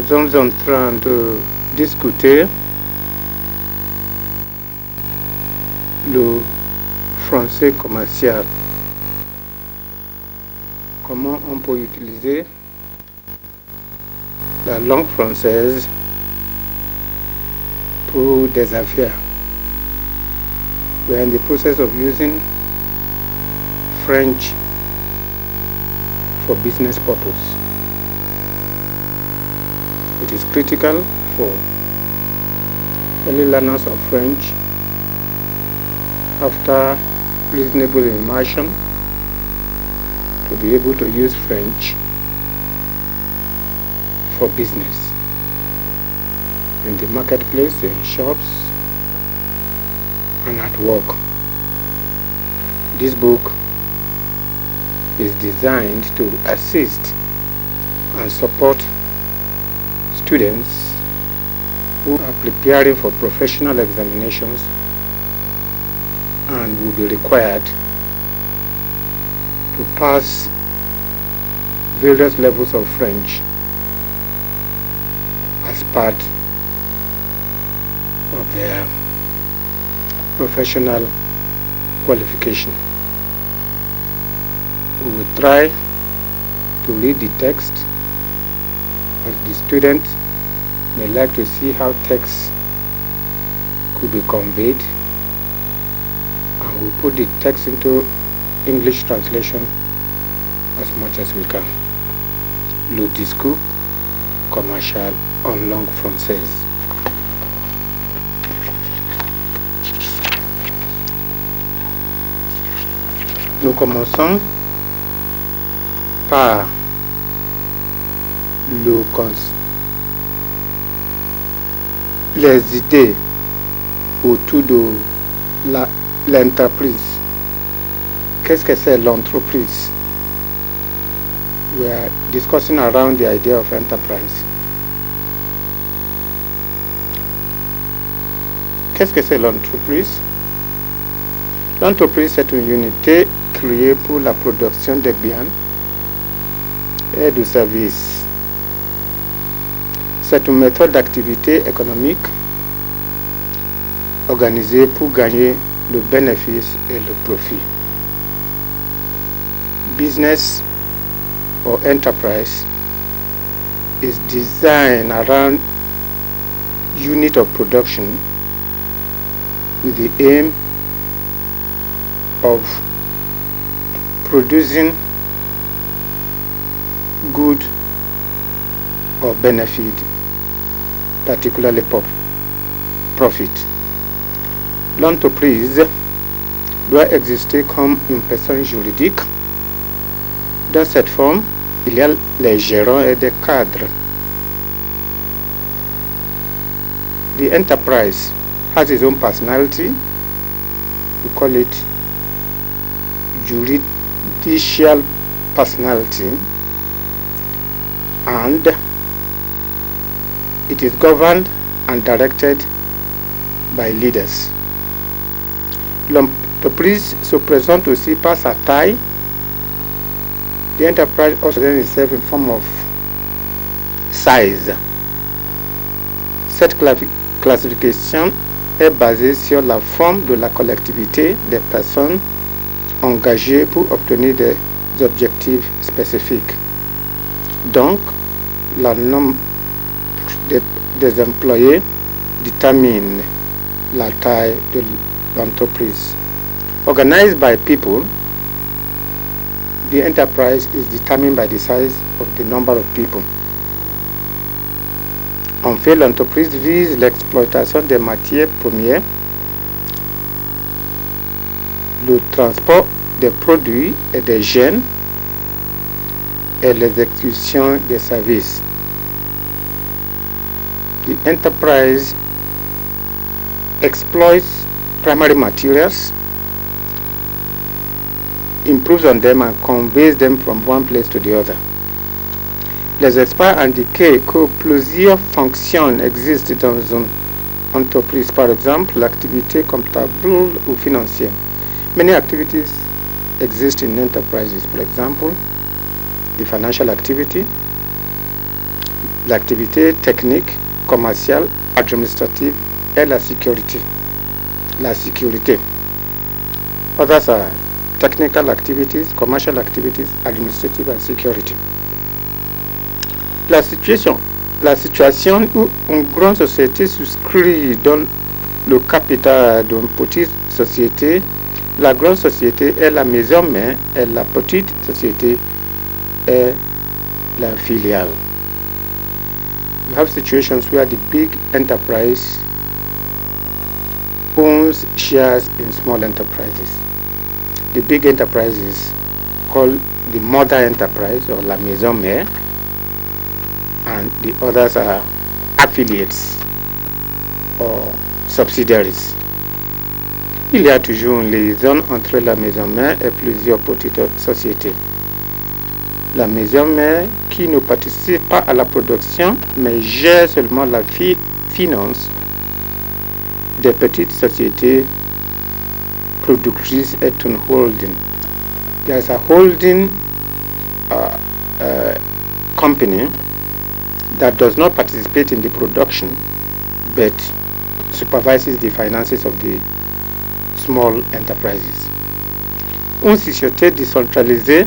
sommes en train de discuter le français commercial. Comment on peut utiliser la langue française pour des affaires. We are in the process of using French for business purpose. It is critical for early learners of French after reasonable immersion to be able to use French for business in the marketplace, in shops, and at work. This book is designed to assist and support students who are preparing for professional examinations and will be required to pass various levels of French as part of their professional qualification. We will try to read the text, as the student may like to see how text could be conveyed, and we'll put the text into English translation as much as we can. Le discours commercial en langue française. Nous commençons par les idées autour de l'entreprise. Qu'est-ce que c'est l'entreprise? We are discussing around the idea of enterprise. Qu'est-ce que c'est l'entreprise? L'entreprise est une unité créée pour la production de biens et de services. C'est une méthode d'activité économique organisée pour gagner le bénéfice et le profit. Business or enterprise is designed around unit of production with the aim of producing good or benefit, particularly profit. L'entreprise doit exister comme une personne juridique. Dans cette forme, il y a les gérants et des cadres. The enterprise has its own personality. We call it judicial personality, and it is governed and directed by leaders. L'entreprise se présente aussi par sa taille. The enterprise also presents itself in form of size. Cette classification est basée sur la forme de la collectivité des personnes engagées pour obtenir des objectifs spécifiques. Donc, le nombre des employés détermine la taille de l'entreprise. Organized by people, the enterprise is determined by the size of the number of people. En fait, l'entreprise vise l'exploitation des matières premières, le transport des produits et des biens et l'exécution des services. The enterprise exploits primary materials, improves on them and conveys them from one place to the other. Les experts indiquent que plusieurs fonctions existent dans une entreprise, par exemple l'activité comptable ou financière. Many activities exist in enterprises, for example, the financial activity, l'activité technique, commerciale, administrative et la sécurité. Others are technical activities, commercial activities, administrative and security. La situation où une grande société souscrit dans le capital d'une petite société, la grande société est la maison mère et la petite société est la filiale. You have situations where the big enterprise owns shares in small enterprises. The big enterprise is called the mother enterprise or la maison mère, and the others are affiliates or subsidiaries. Il y a toujours une liaison entre la maison mère et plusieurs petites sociétés. La maison mère qui ne participe pas à la production mais gère seulement la finance des petites sociétés productrices est une holding. There is a holding company that does not participate in the production but supervises the finances of the small enterprises. Une société décentralisée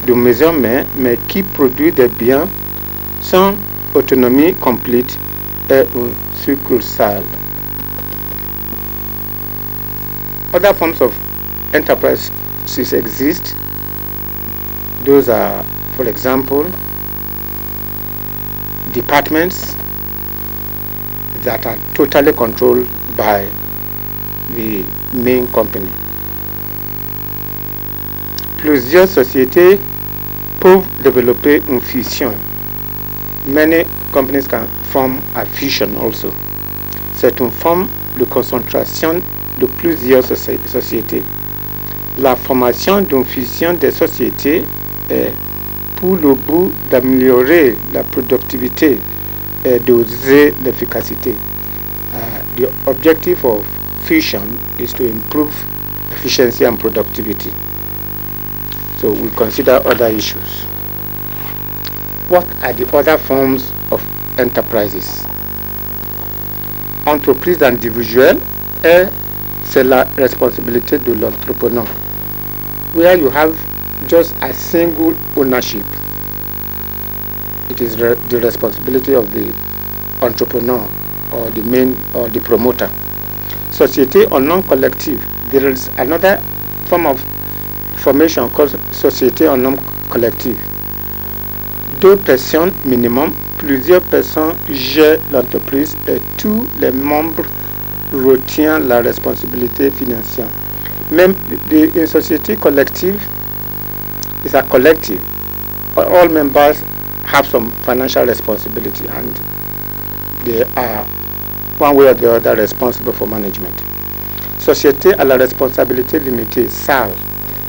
de maison mère mais qui produit des biens sans autonomie complète est une succursale. Other forms of enterprises exist. Those are, for example, departments that are totally controlled by the main company. Plusieurs sociétés peuvent développer une fusion. Many companies can form a fusion also. C'est une forme de concentration de plusieurs sociétés. La formation d'une fusion des sociétés est pour le but d'améliorer la productivité et d'oser l'efficacité. The objective of fusion is to improve efficiency and productivity. So we consider other issues. What are the other forms of enterprises? Entreprise individuelle, c'est la responsabilité de l'entrepreneur, where you have just a single ownership. It is the responsibility of the entrepreneur or the main or the promoter. Société en nom collectif. There is another form of formation called société en nom collectif. 2 personnes minimum, plusieurs personnes gèrent l'entreprise et tous les membres retiennent la responsabilité financière. Même une société collective is a collective. All members have some financial responsibility and they are one way or the other responsible for management. Société à la responsabilité limitée, SAL.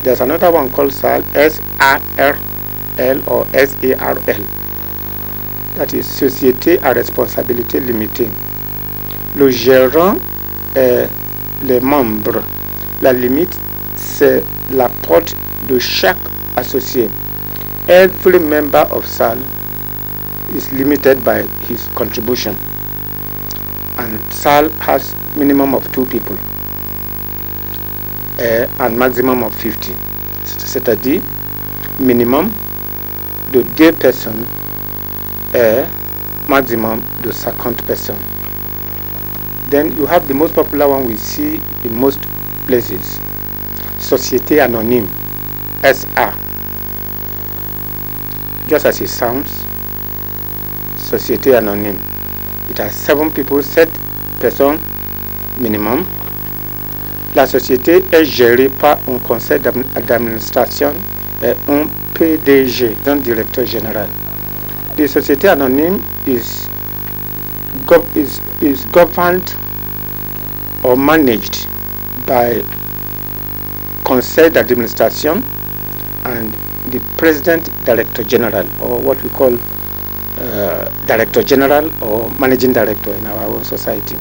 There's another one called SAL, S-A-R-L or S-A-R-L. That is Société à responsabilité limitée. Le gérant et les membres. La limite, c'est l'apport de chaque associé. Every member of SAL is limited by his contribution. And SAL has minimum of 2 people and maximum of 50. C'est-à-dire minimum de 2 personnes et maximum de 50 personnes. Then you have the most popular one we see in most places. Société anonyme, SA. Just as it sounds, Société anonyme. It has 7 people, 7 personnes minimum. La société est gérée par un conseil d'administration et un PDG, un directeur général. The société anonyme is governed or managed by conseil d'administration and the president director general, or what we call director general or managing director in our own society.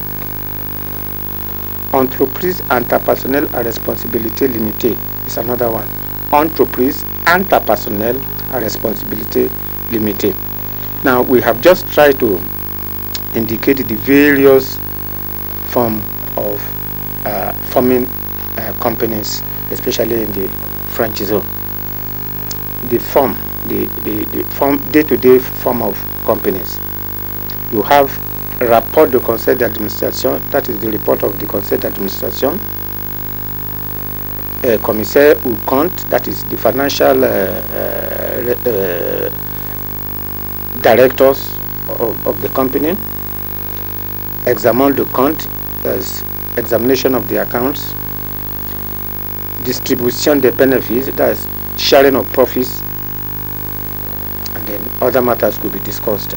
Entreprise interpersonnelle à responsabilité limitée is another one. Entreprise interpersonnelle à responsabilité limitée. Now we have just tried to indicate the various form of forming companies, especially in the French zone. The form day-to-day form of companies. You have rapport de conseil d'administration, that is the report of the conseil d'administration. Commissaire ou compte, that is the financial directors of the company. Examen de compte, that's examination of the accounts. Distribution des bénéfices, that's sharing of profits, and then other matters could be discussed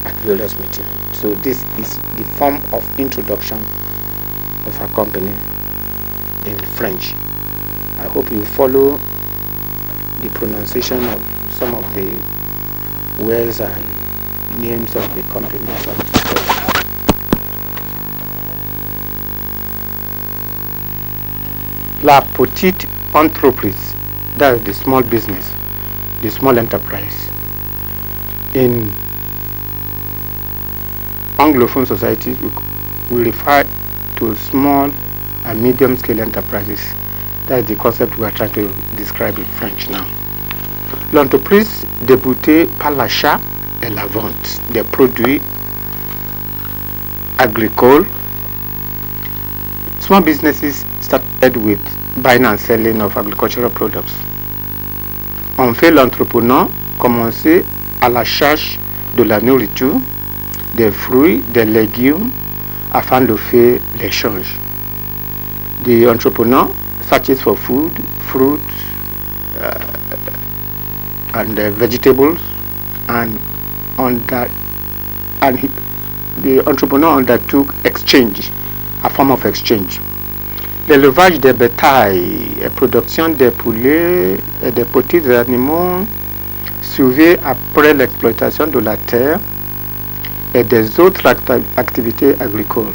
at various meetings. So this is the form of introduction of a company in French. I hope you follow the pronunciation of some of the words and names of the companies. La petite entreprise, that is the small business, the small enterprise. In Anglophone societies, we refer to small and medium-scale enterprises. That is the concept we are trying to describe in French now. L'entreprise débutait par l'achat et la vente des produits agricoles. Small businesses started with buying and selling of agricultural products. En fait, l'entrepreneur commençait à la charge de la nourriture, des fruits, des légumes, afin de faire l'échange. The entrepreneur searches for food, fruits, and vegetables, and the entrepreneur undertook exchange, a form of exchange. L'élevage des bétails et production des poulets et des petits animaux survient après l'exploitation de la terre et des autres activités agricoles.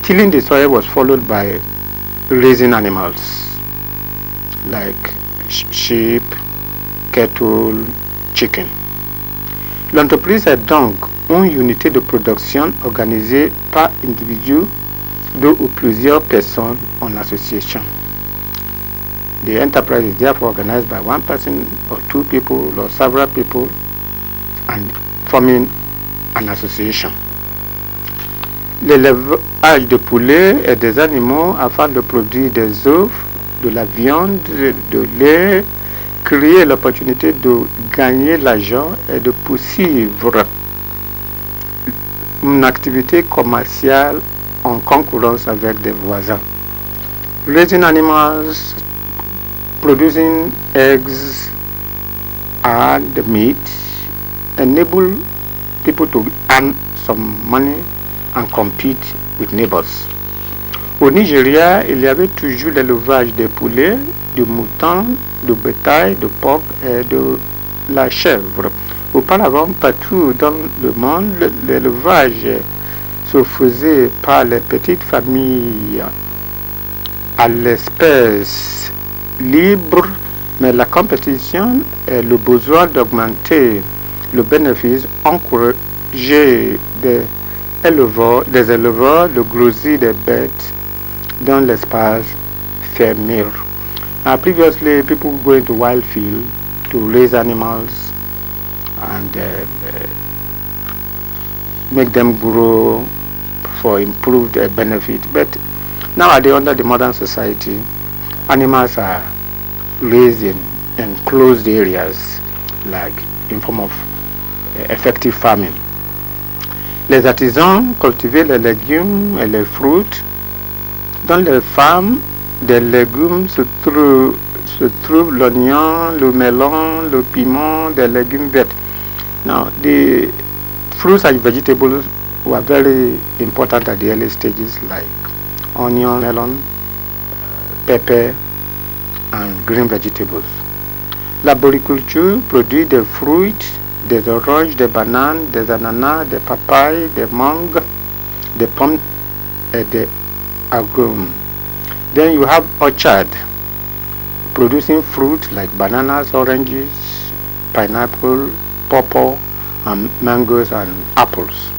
Tilling the soil was followed by raising animals like sheep, cattle, chicken. L'entreprise est donc une unité de production organisée par individu, deux ou plusieurs personnes en association. The enterprise is therefore organized by one person or two people or several people and forming an association. L'élevage de poulets et des animaux afin de produire des œufs, de la viande, de lait, créer l'opportunité de gagner l'argent et de poursuivre une activité commerciale en concurrence avec des voisins. Raising animals, producing eggs and meat enable people to earn some money and compete with neighbors. Au Nigeria, il y avait toujours l'élevage des poulets, de moutons, de bétail, de porc et de la chèvre. Auparavant, partout dans le monde, l'élevage se faisait par les petites familles à l'espèce libre, mais la compétition et le besoin d'augmenter le bénéfice encourageaient des éleveurs de grossir des bêtes dans l'espace fermé. Previously, people go into wild field to raise animals and make them grow for improved benefit. But nowadays, under the modern society, animals are raised in enclosed areas, like in form of effective farming. Les artisans cultivaient les légumes et les fruits. Dans les farms des légumes se trouve l'oignon, le melon, le piment, des légumes verts. Now, the fruits and vegetables were very important at the early stages, like onion, melon, pepper, and green vegetables. L'arboriculture produit des fruits, des oranges, des bananes, des ananas, des papayes, des mangues, des pommes et des agrumes. Then you have orchard, producing fruit like bananas, oranges, pineapple, pawpaw, and mangoes and apples.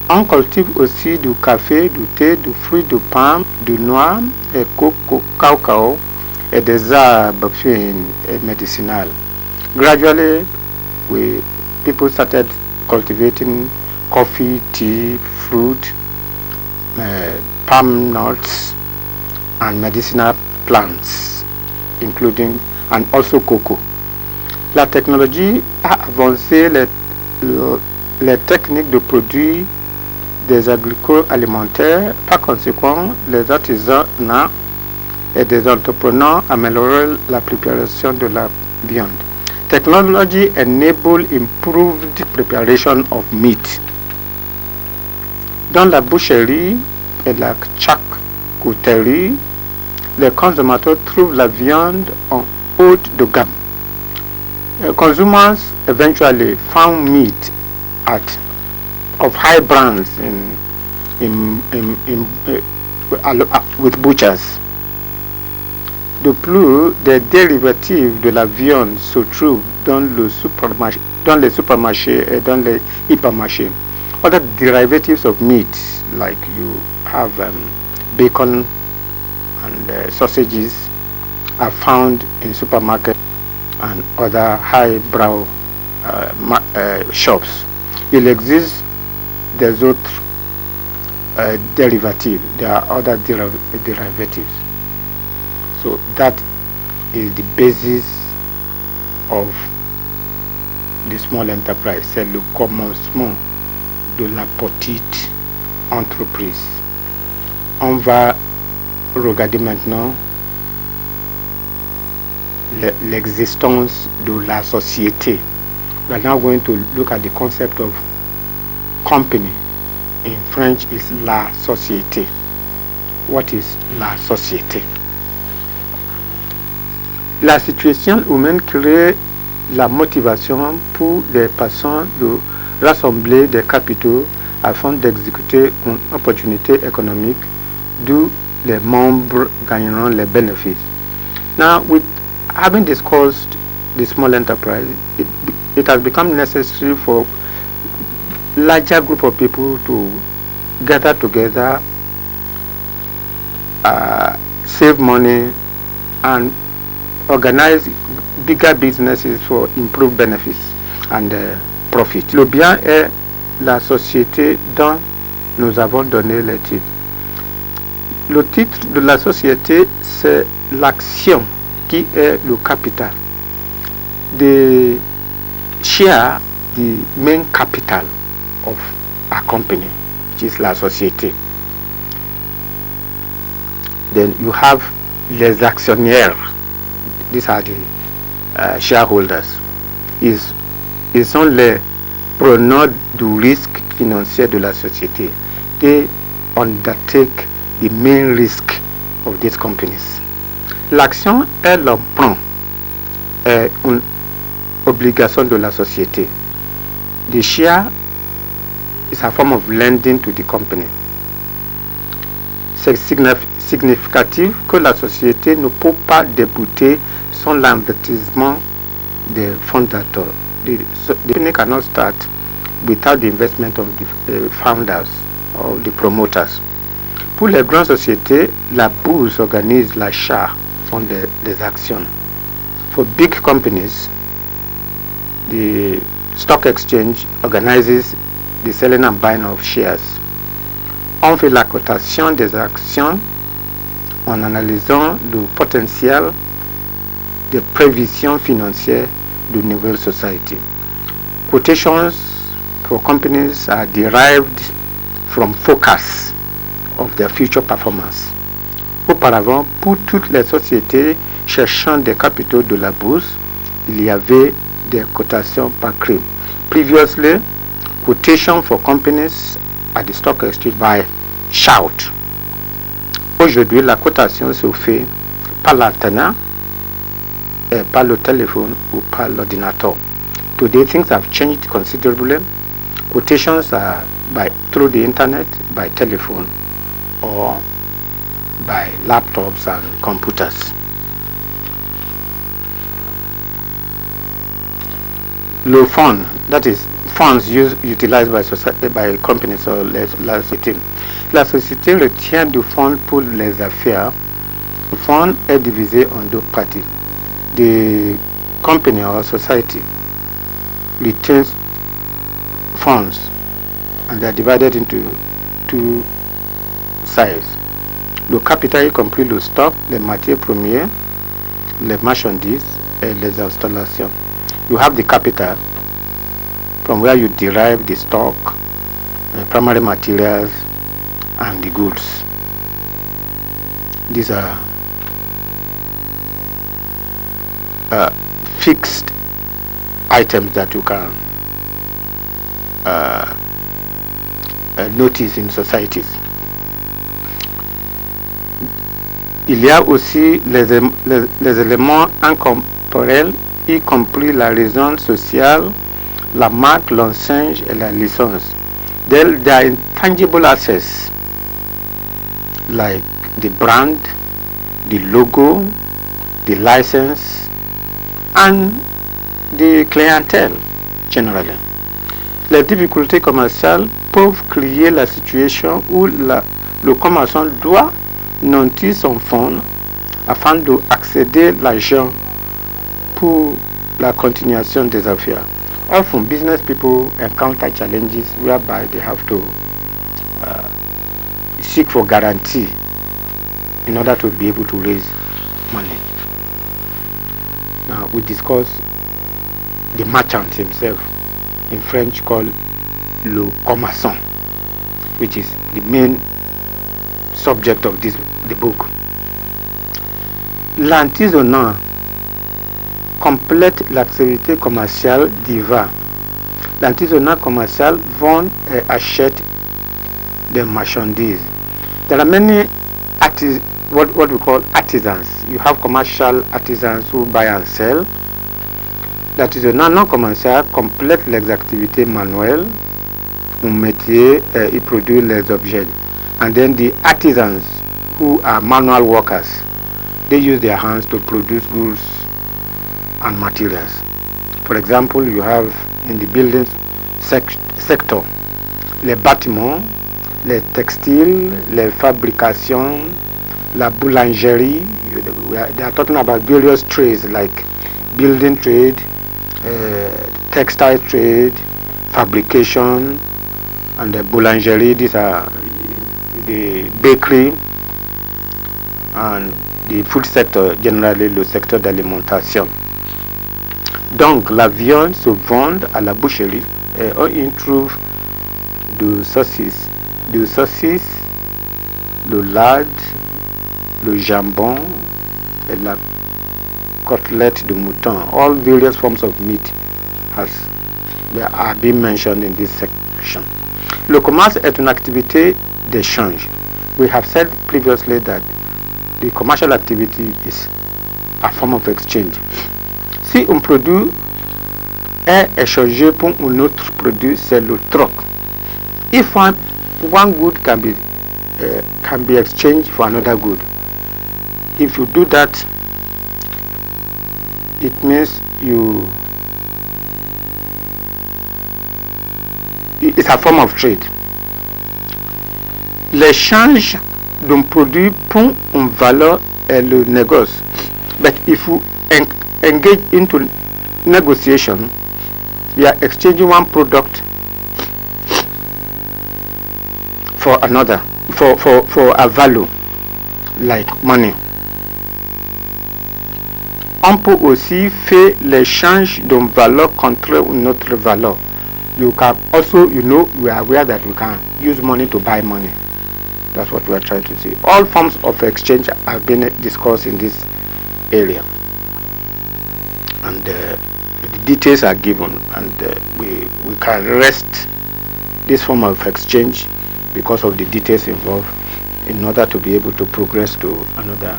On cultive aussi du café, du thé, du fruit de palme, du noix, et cacao, et des arbres medicinal. Gradually, people started cultivating coffee, tea, fruit, palm nuts, and medicinal plants, including and also cocoa. La technologie a avancé les techniques de produire des agroalimentaires. Par conséquent, les artisans et des entrepreneurs améliorent la préparation de la viande. Technology enable improved preparation of meat. Dans la boucherie et la charcuterie, les consommateurs trouvent la viande en haut de gamme. Consumers eventually found meat of high brands with butchers. De plus, des dérivatives de la viande se trouvent dans les supermarchés et dans les hypermarchés. Other derivatives of meat, like you have bacon and sausages, are found in supermarkets and other highbrow shops. Il existe des autres derivatives. There are other derivatives. So that is the basis of the small enterprise. C'est le commencement de la petite entreprise. On va regarder maintenant l'existence de la société. We are now going to look at the concept of company. In French is la société. What is la société? La situation humaine crée la motivation pour les personnes de rassembler des capitaux afin d'exécuter une opportunité économique d'où les membres gagneront les bénéfices. Now, with having discussed the small enterprise, it has become necessary for larger group of people to gather together, save money, and organize bigger businesses for improved benefits and profit. Le bien est la société dont nous avons donné le titre. Le titre de la société, c'est l'action qui est le capital. The share, the main capital of a company, which is la société. Then you have les actionnaires. These are the shareholders. Ils sont les preneurs du risque financier de la société. They undertake the main risk of these companies. L'action est l'emprunt, est une obligation de la société. The share is a form of lending to the company. C'est significatif que la société ne peut pas débuter sans l'investissement des fondateurs. The company cannot start without the investment of the founders or the promoters. Pour les grandes sociétés, la bourse organise l'achat des actions. For big companies, the stock exchange organizes the selling and buying of shares. On fait la cotation des actions en analysant le potentiel de prévision financière de nouvelle société. Quotations for companies are derived from forecasts of their future performance. Auparavant, pour toutes les sociétés cherchant des capitaux de la bourse, il y avait des cotations par crime. Previously, quotation for companies at the stock exchange by shout. Aujourd'hui, la cotation se fait par l'antenna, par le téléphone ou par l'ordinateur. Today, things have changed considerably. Quotations are through the internet, by telephone, or by laptops and computers. low fund, that is funds utilisés by companies or la société. La société retient du fonds pour les affaires. Le fonds est divisé en deux parties. The company or society retains funds and they are divided into two sides. Le capital y compris le stock, les matières premières, les marchandises et les installations. You have the capital from where you derive the stock, primary materials and the goods. These are fixed items that you can notice in societies. Il y a aussi les éléments incorporels, y compris la raison sociale, la marque, l'enseigne et la licence. There are intangible assets like the brand, the logo, the license, and the clientèle generally. Les difficultés commerciales peuvent créer la situation où le commerçant doit nantir son fonds afin d'accéder à l'argent pour la continuation des affaires. Often business people encounter challenges whereby they have to seek for guarantee in order to be able to raise money. Now we discuss the merchant himself, in French called le commerçant, which is the main subject of the book. L'artisanat complète l'activité commerciale d'IVA. L'artisanat commercial vend et achète des marchandises. There are many what we call artisans. You have commercial artisans who buy and sell. L'artisanat non commercial complète les activités manuelles ou métier et produit les objets. And then the artisans who are manual workers, they use their hands to produce goods and materials. For example, you have in the building sector les bâtiments, les textiles, les fabrications, la boulangerie. They are talking about various trades like building trade, textile trade, fabrication, and the boulangerie. These are the bakery and the food sector, generally le secteur d'alimentation. Donc la viande se vend à la boucherie et on y trouve du saucisse, le lard, le jambon et la côtelette de mouton. All various forms of meat are being mentioned in this section. Le commerce est une activité d'échange. We have said previously that the commercial activity is a form of exchange. Si un produit est échangé pour un autre produit, c'est le troc. If one good can be exchanged for another good, if you do that, it means it's a form of trade. L'échange d'un produit pour une valeur est le négoce. But if you engage into negotiation, you are exchanging one product for another, for a value, like money. On peut aussi faire l'échange d'une valeur contre une autre valeur. You can also, we are aware that we can use money to buy money. That's what we are trying to say. All forms of exchange have been discussed in this area. And the details are given, and we can rest this form of exchange because of the details involved in order to be able to progress to another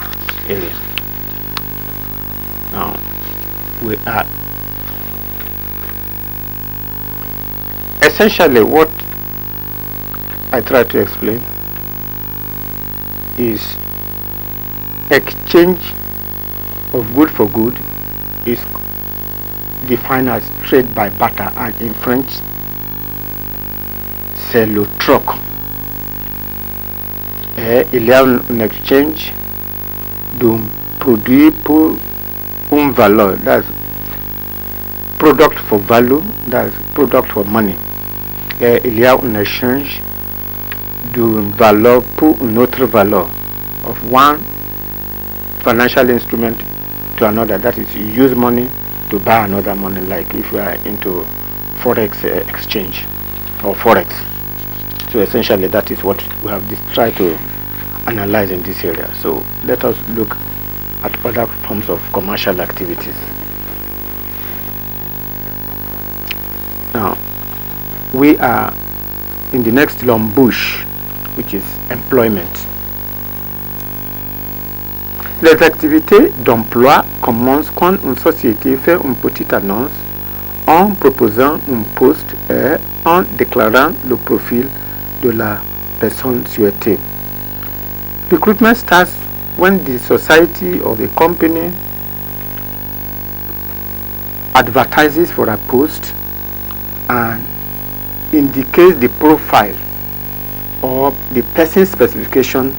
area. Now, we are essentially what I try to explain is exchange of good for good is defined as trade by barter, and in French, c'est le troc. Et il y a un exchange d'un produit pour une valeur. That's product for value, that's product for money. Et il y a un échange d'une valeur pour une autre valeur, of one financial instrument to another. That is, you use money to buy another money, like if you are into forex exchange or forex. So essentially that is what we have tried to analyze in this area. So let us look at other forms of commercial activities. Now we are in the next long bush, which is employment. Les activités d'emploi commencent quand une société fait une petite annonce en proposant un poste et en déclarant le profil de la personne souhaitée. Recruitment starts when the society or the company advertises for a post and indicates the profile or the person specification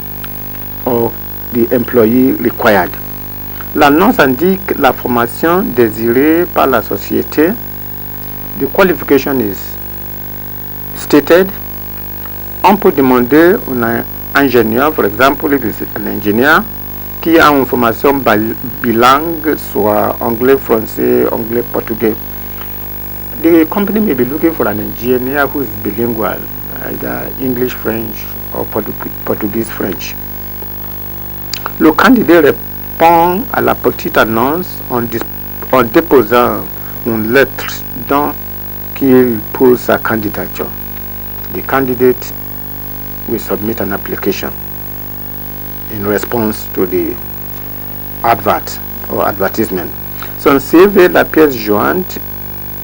of the employee required. L'annonce indique la formation désirée par la société. The qualification is stated. On peut demander un ingénieur, for example, if it's an engineer, qui a une formation bilingue, soit anglais, français, anglais, portugais. The company may be looking for an engineer who is bilingual, either English, French, or Portuguese, French. Le candidat répond à la petite annonce en déposant une lettre dans qu'il pose sa candidature. The candidate will submit an application in response to the advert or advertisement. Son CV, la pièce jointe,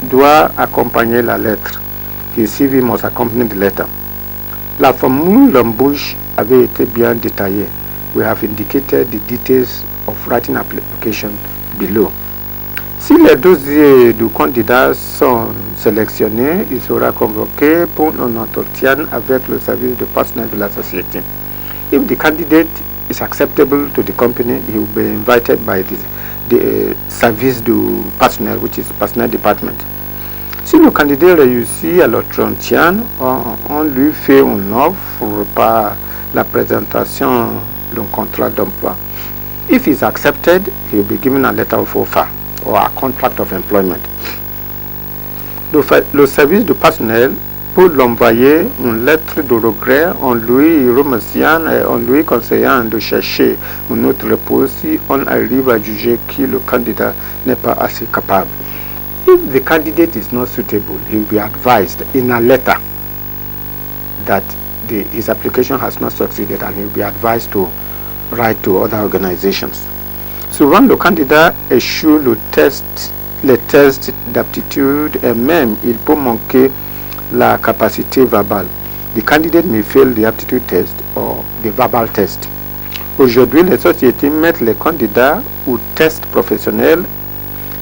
doit accompagner la lettre. His CV must accompany the letter. La formule d'embauche avait été bien détaillée. We have indicated the details of writing application below. Si les dossiers du candidat sont sélectionnés, il sera convoqué pour un entretien avec le service de personnel de la société. If the candidate is acceptable to the company, he will be invited by the service du personnel, which is personnel department. Si le candidat réussit à l'entretien, on lui fait une offre par la présentation d'un contrat d'emploi. If he is accepted, he will be given a letter of offer or a contract of employment. Le service du personnel peut l'envoyer une lettre de regret en lui remerciant et en lui conseillant de chercher une autre poste si on arrive à juger que le candidat n'est pas assez capable. If the candidate is not suitable, he will be advised in a letter that his application has not succeeded, and he will be advised to write to other organizations. Souvent, le candidat échoue les tests d'aptitude et même il peut manquer la capacité verbale. The candidate may fail the aptitude test or the verbal test. Aujourd'hui, les sociétés mettent les candidats aux tests professionnels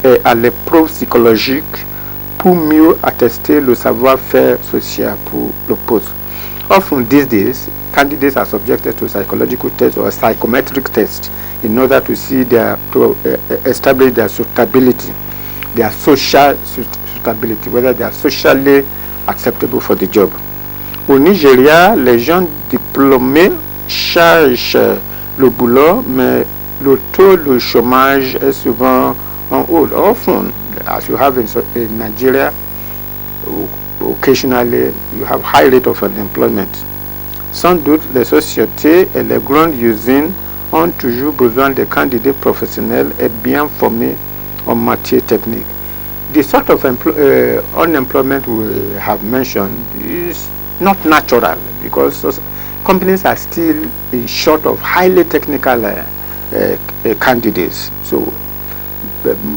et à l'épreuve psychologique pour mieux attester le savoir-faire social pour le poste. Often these days, candidates are subjected to psychological tests or psychometric tests in order to establish their suitability, their social suitability, whether they are socially acceptable for the job. Au Nigeria, les gens diplômés cherchent le boulot, mais le taux de chômage est souvent en haut. Often, as you have in Nigeria, occasionally you have high rate of unemployment. Sans doute, les sociétés et les grandes usines ont toujours besoin de candidats professionnels et bien formés en matière technique. The sort of unemployment we have mentioned is not natural because companies are still in short of highly technical candidates. So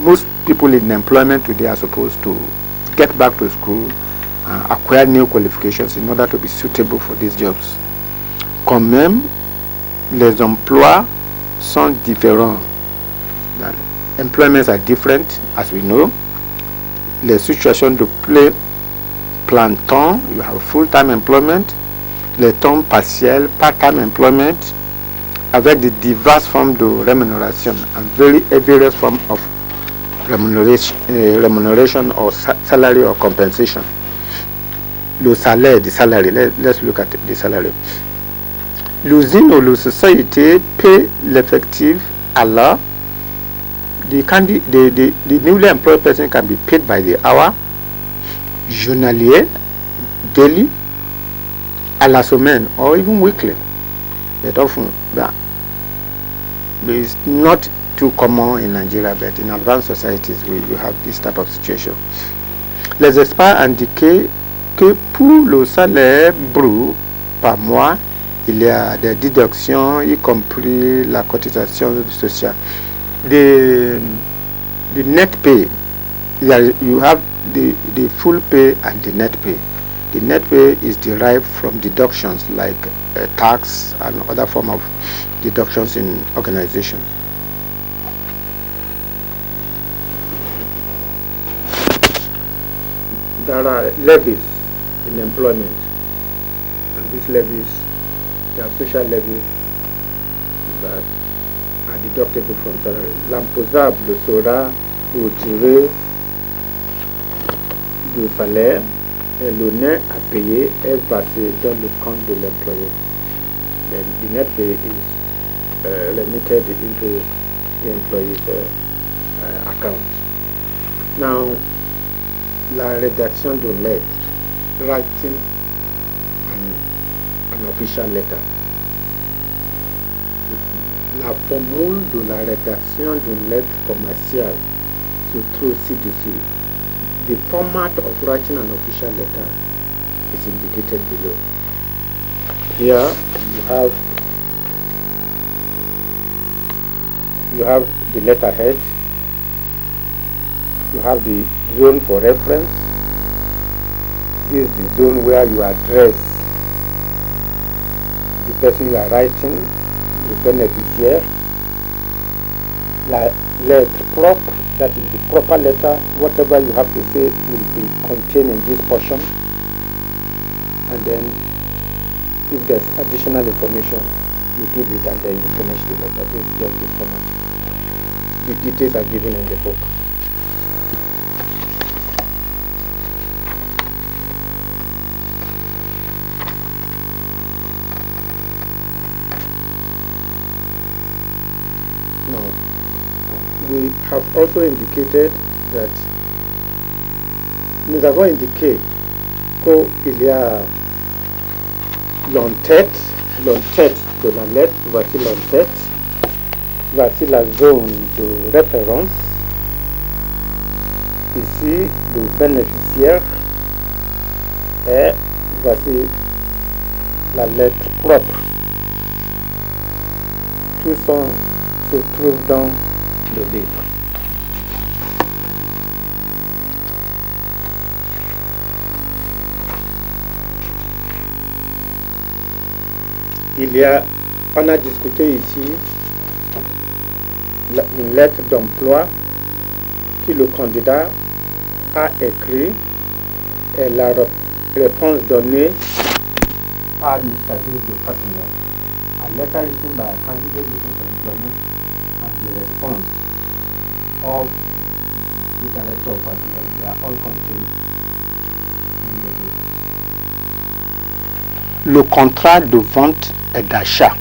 most people in employment today are supposed to get back to school, acquire new qualifications in order to be suitable for these jobs. Quand même, les emplois sont différents. Employments are different, as we know. les situations de plein temps, you have full-time employment, les temps partiels, part-time employment, avec de diverses formes de rémunération and various forms of remuneration or salary or compensation. Le salaire, the salary, let's look at the salary. L'usine ou la société paie l'effectif à l'heure. The newly employed person can be paid by the hour, journalier, daily, à la semaine, or even weekly. But often, it's not too common in Nigeria, but in advanced societies, you have this type of situation. Les experts indiquent que pour le salaire brut par mois, il y a des déductions, y compris la cotisation sociale. The net pay, you have the full pay and the net pay. The net pay is derived from deductions like tax and other form of deductions in organization. There are levies in employment, and these levies, they are social levies that are deductible from salary. L'imposable sera retiré du salaire et le net à payer est versé dans le compte de l'employé. Then the net pay is remitted into the employee's account. Now, la rédaction de lettres, writing an official letter. La formule de la rédaction d'une lettre commerciale se trouve ci-dessus. The format of writing an official letter is indicated below. Here you have the letterhead. You have the zone for reference. This is the zone where you address the person you are writing, the beneficiary. La lettre propre, that is the proper letter. Whatever you have to say will be contained in this portion. And then if there's additional information, you give it and then you finish the letter. This is just the format. The details are given in the book. We have also indicated that nous avons indiqué qu'il y a l'entête de la lettre, voici l'entête, voici la zone de référence, ici le bénéficiaire et voici la lettre propre. Tout ça se trouve dans le livre. On a discuté ici une lettre d'emploi que le candidat a écrit et la réponse donnée par l'initiative du partenaire. A letter written by a candidate looking for employment and the response of the director of personnel. They are all contained in the book. Le contrat de vente et d'achat,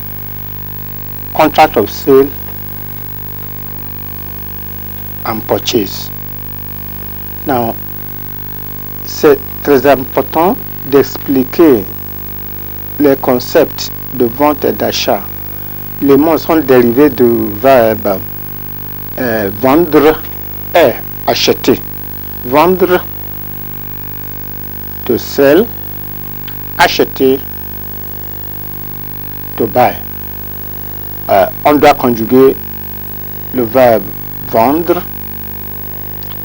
contract of sale and purchase. Now, c'est très important d'expliquer les concepts de vente et d'achat. Les mots sont dérivés du verbe vendre et acheter. Vendre, to sell, acheter, to buy. On doit conjuguer le verbe vendre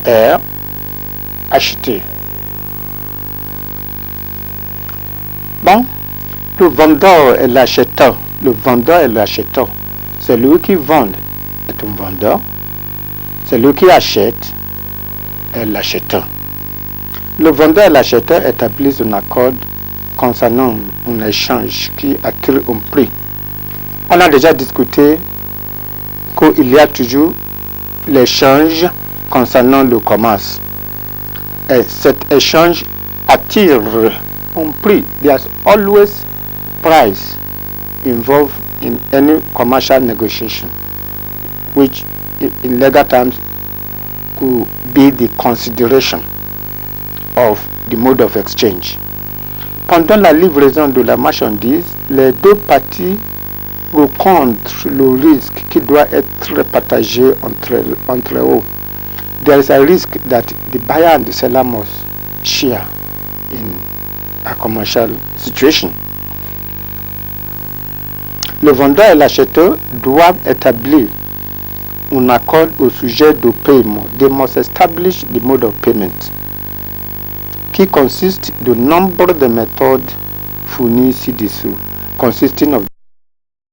et acheter. Bon, le vendeur et l'acheteur. Le vendeur et l'acheteur. Celui qui vend est un vendeur. Celui qui achète est l'acheteur. Le vendeur et l'acheteur établissent un accord concernant un échange qui attire un prix. On a déjà discuté qu'il y a toujours l'échange concernant le commerce. Et cet échange attire un prix. There's always price involved in any commercial negotiation, which in legal terms could be the consideration of the mode of exchange. Pendant la livraison de la marchandise, les deux parties rencontrent le risque qui doit être partagé entre eux. There is a risk that the buyer and the seller must share in a commercial situation. Le vendeur et l'acheteur doivent établir un accord au sujet du paiement. They must establish the mode of payment, qui consiste du nombre de méthodes fournies ci-dessous, consisting of